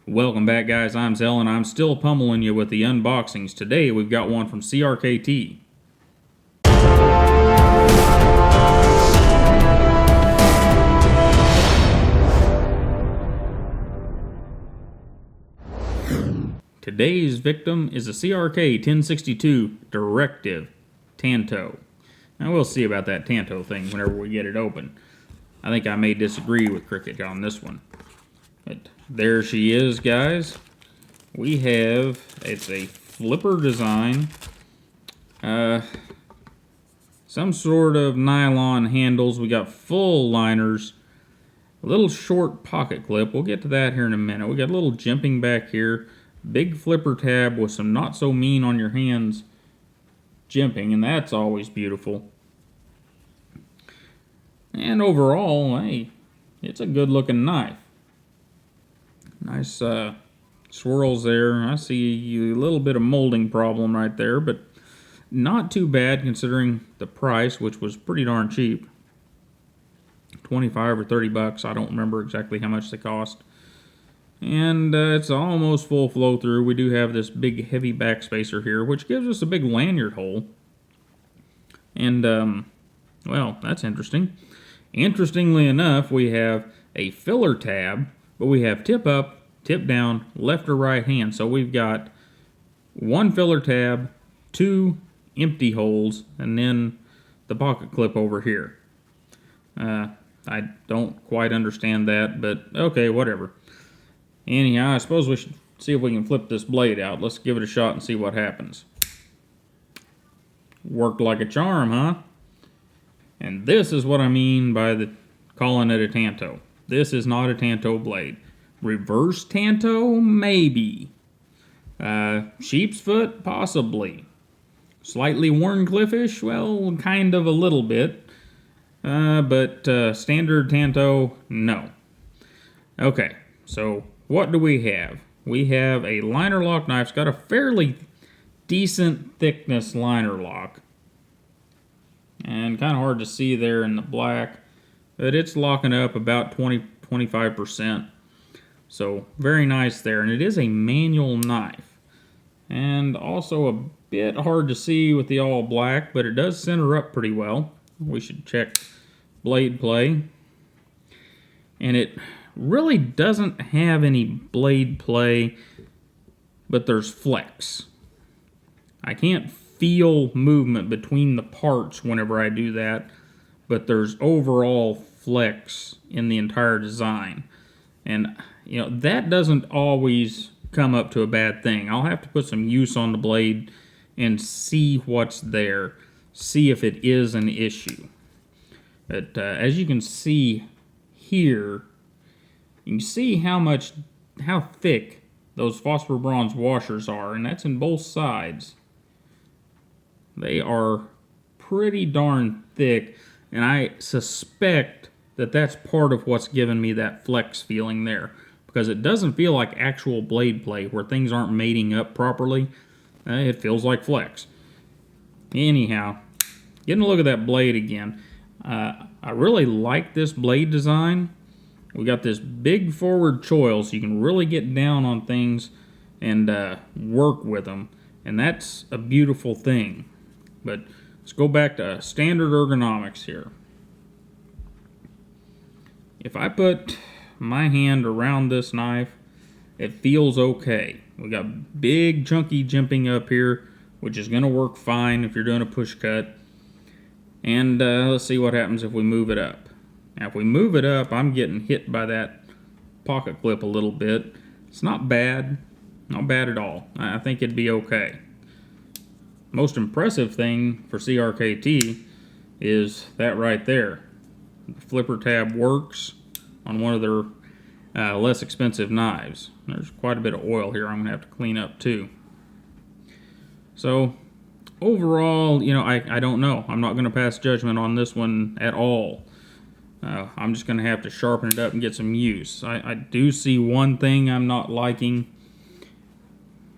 Welcome back, guys. I'm Zell, and I'm still pummeling you with the unboxings. Today, we've got one from CRKT. Today's victim is a CRK 1062 Directive Tanto. Now, we'll see about that Tanto thing whenever we get it open. I think I may disagree with Cricket on this one. But there she is, guys. We have, it's a flipper design. Some sort of nylon handles. We got full liners. A little short pocket clip. We'll get to that here in a minute. We got a little jimping back here. Big flipper tab with some not so mean on your hands jimping, and that's always beautiful. And overall, hey, it's a good looking knife. Nice swirls there. I see a little bit of molding problem right there, but not too bad considering the price, which was pretty darn cheap. 25 or 30 bucks. I don't remember exactly how much they cost. And it's almost full flow through. We do have this big heavy backspacer here, which gives us a big lanyard hole. And, well, that's interesting. Interestingly enough, we have a filler tab, but we have tip up, tip down, left or right hand. So we've got one filler tab, two empty holes, and then the pocket clip over here. I don't quite understand that, but okay, whatever. Anyhow, I suppose we should see if we can flip this blade out. Let's give it a shot and see what happens. Worked like a charm, huh? And this is what I mean by calling it a Tanto. This is not a Tanto blade. Reverse Tanto? Maybe. Sheep's foot? Possibly. Slightly worn cliffish? Well, kind of a little bit. But standard Tanto? No. Okay, so what do we have? We have a liner lock knife. It's got a fairly decent thickness liner lock. And kind of hard to see there in the black. But it's locking up about 20-25%. So very nice there. And it is a manual knife. And also a bit hard to see with the all black, but it does center up pretty well. We should check blade play. And it really doesn't have any blade play, but there's flex. I can't feel movement between the parts whenever I do that, but there's overall flex in the entire design. And, you know, that doesn't always come up to a bad thing. I'll have to put some use on the blade and see what's there, see if it is an issue. But as you can see here, you can see how thick those phosphor bronze washers are, and that's in both sides. They are pretty darn thick, and I suspect that that's part of what's giving me that flex feeling there, because it doesn't feel like actual blade play where things aren't mating up properly. It feels like flex. Anyhow, getting a look at that blade again. I really like this blade design. We got this big forward choil, so you can really get down on things and work with them, and that's a beautiful thing. But let's go back to standard ergonomics here. If I put my hand around this knife, it feels okay. We got big chunky jimping up here, which is going to work fine if you're doing a push cut. And let's see what happens if we move it up. Now if we move it up, I'm getting hit by that pocket clip a little bit. It's not bad. Not bad at all. I think it'd be okay. Most impressive thing for CRKT is that right there. The flipper tab works on one of their less expensive knives. There's quite a bit of oil here I'm going to have to clean up too. So overall, you know, I don't know. I'm not going to pass judgment on this one at all. I'm just going to have to sharpen it up and get some use. I do see one thing I'm not liking.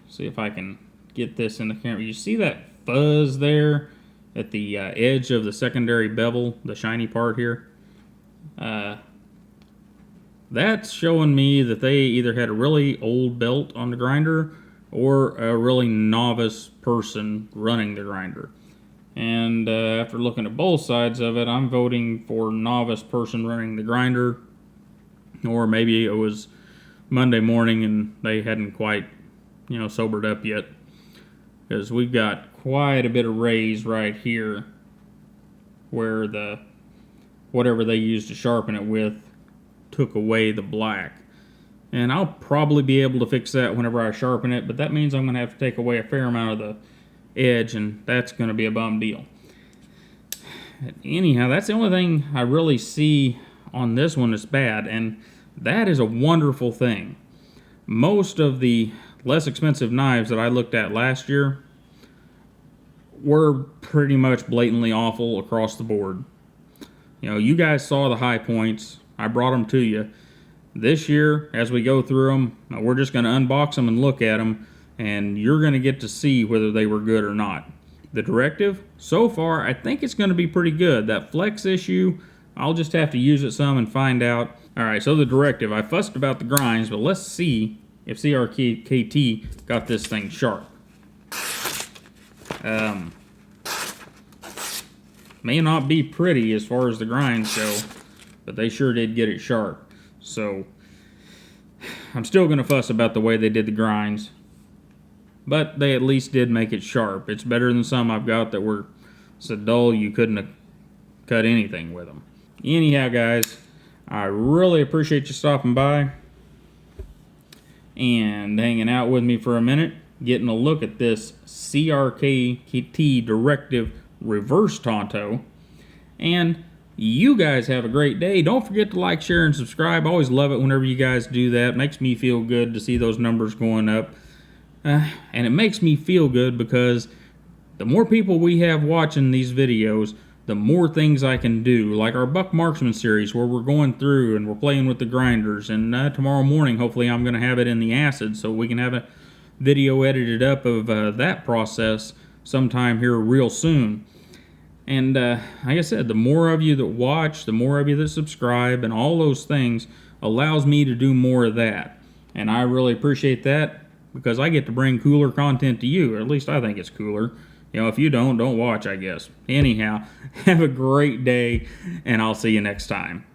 See if I can get this in the camera. You see that fuzz there at the edge of the secondary bevel, the shiny part here? That's showing me that they either had a really old belt on the grinder or a really novice person running the grinder. And after looking at both sides of it, I'm voting for novice person running the grinder. Or maybe it was Monday morning and they hadn't quite, sobered up yet. Because we've got quite a bit of raise right here where the whatever they used to sharpen it with took away the black. And I'll probably be able to fix that whenever I sharpen it, but that means I'm going to have to take away a fair amount of the edge, and that's going to be a bum deal. Anyhow, that's the only thing I really see on this one that's bad, and that is a wonderful thing. Most of the less expensive knives that I looked at last year were pretty much blatantly awful across the board. You guys saw the high points. I brought them to you. This year, as we go through them, we're just going to unbox them and look at them, and you're going to get to see whether they were good or not. The Directive, so far, I think it's going to be pretty good. That flex issue, I'll just have to use it some and find out. All right, so the Directive, I fussed about the grinds, but let's see if CRKT got this thing sharp. May not be pretty as far as the grinds go, but they sure did get it sharp. So I'm still going to fuss about the way they did the grinds, but they at least did make it sharp. It's better than some I've got that were so dull you couldn't have cut anything with them. Anyhow, guys, I really appreciate you stopping by and hanging out with me for a minute, getting a look at this CRKT Directive reverse Tanto. And you guys have a great day. Don't forget to like, share, and subscribe. I always love it whenever you guys do that. It makes me feel good to see those numbers going up. And it makes me feel good because the more people we have watching these videos, the more things I can do. Like our Buck Marksman series where we're going through and we're playing with the grinders. And tomorrow morning, hopefully I'm going to have it in the acid so we can have a video edited up of that process sometime here real soon. And like I said, the more of you that watch, the more of you that subscribe, and all those things allows me to do more of that. And I really appreciate that because I get to bring cooler content to you, or at least I think it's cooler. If you don't watch, I guess. Anyhow, have a great day, and I'll see you next time.